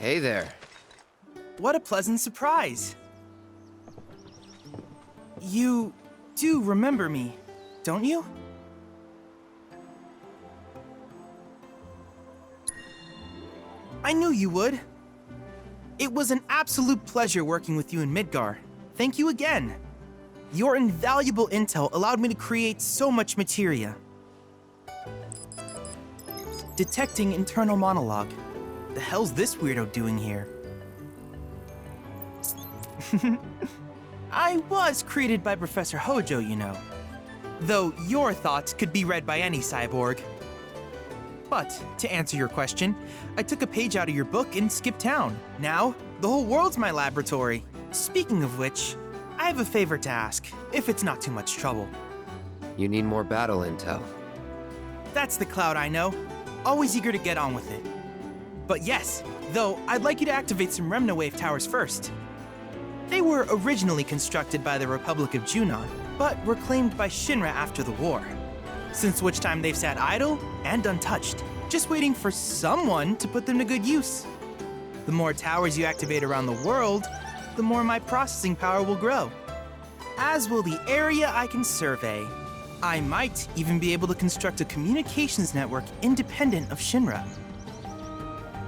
Hey there. What a pleasant surprise. You do remember me, don't you? I knew you would. It was an absolute pleasure working with you in Midgar. Thank you again. Your invaluable intel allowed me to create so much materia. Detecting internal monologue. The hell's this weirdo doing here? I was created by Professor Hojo, you know. Though your thoughts could be read by any cyborg. But, to answer your question, I took a page out of your book and skipped town. Now, the whole world's my laboratory. Speaking of which, I have a favor to ask, if it's not too much trouble. You need more battle intel. That's the Cloud I know. Always eager to get on with it. But yes, though, I'd like you to activate some Remnawave towers first. They were originally constructed by the Republic of Junon, but were claimed by Shinra after the war. Since which time they've sat idle and untouched, just waiting for someone to put them to good use. The more towers you activate around the world, the more my processing power will grow. As will the area I can survey. I might even be able to construct a communications network independent of Shinra.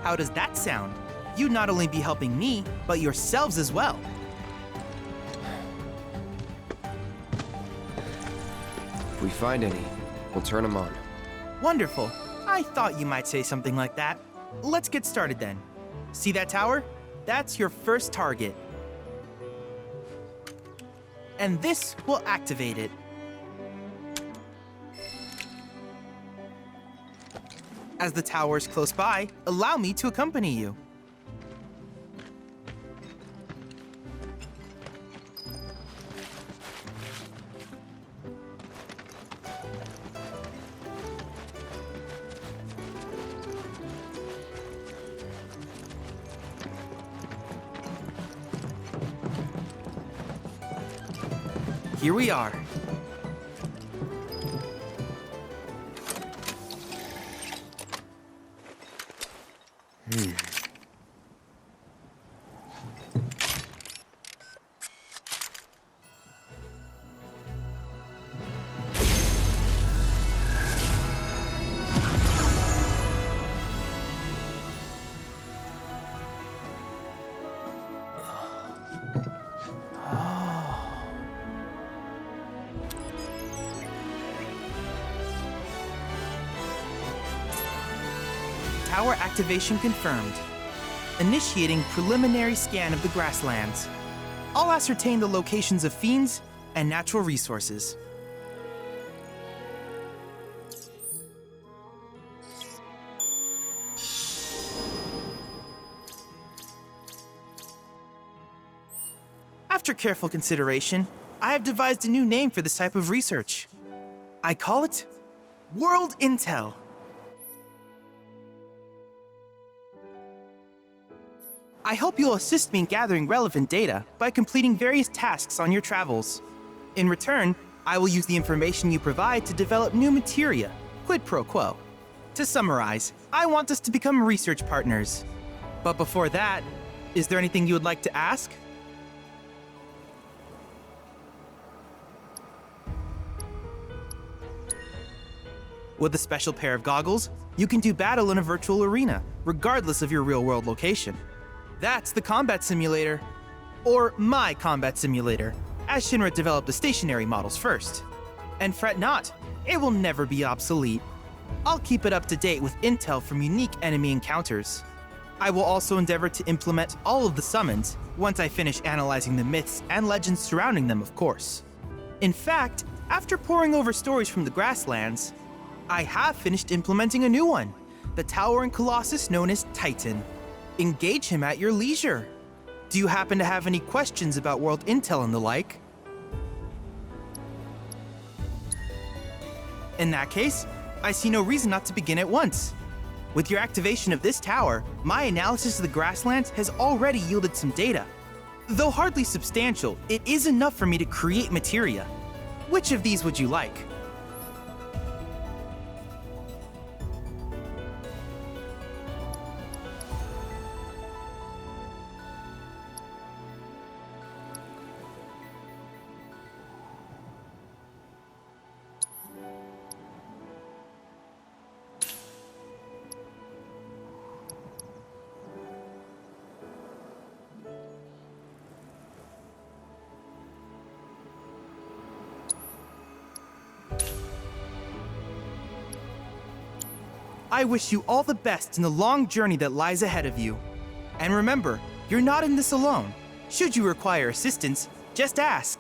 How does that sound? You'd not only be helping me, but yourselves as well. If we find any, we'll turn them on. Wonderful. I thought you might say something like that. Let's get started then. See that tower? That's your first target. And this will activate it. As the tower is close by, allow me to accompany you. Here we are. Tower activation confirmed. Initiating preliminary scan of the grasslands. I'll ascertain the locations of fiends and natural resources. After careful consideration, I have devised a new name for this type of research. I call it World Intel. I hope you'll assist me in gathering relevant data by completing various tasks on your travels. In return, I will use the information you provide to develop new materia, quid pro quo. To summarize, I want us to become research partners. But before that, is there anything you would like to ask? With a special pair of goggles, you can do battle in a virtual arena, regardless of your real-world location. That's the combat simulator. Or my combat simulator, as Shinra developed the stationary models first. And fret not, it will never be obsolete. I'll keep it up to date with intel from unique enemy encounters. I will also endeavor to implement all of the summons, once I finish analyzing the myths and legends surrounding them, of course. In fact, after poring over stories from the grasslands, I have finished implementing a new one, the towering colossus known as Titan. Engage him at your leisure. Do you happen to have any questions about world intel and the like? In that case, I see no reason not to begin at once. With your activation of this tower, my analysis of the grasslands has already yielded some data. Though hardly substantial, it is enough for me to create materia. Which of these would you like? I wish you all the best in the long journey that lies ahead of you. And remember, you're not in this alone. Should you require assistance, just ask.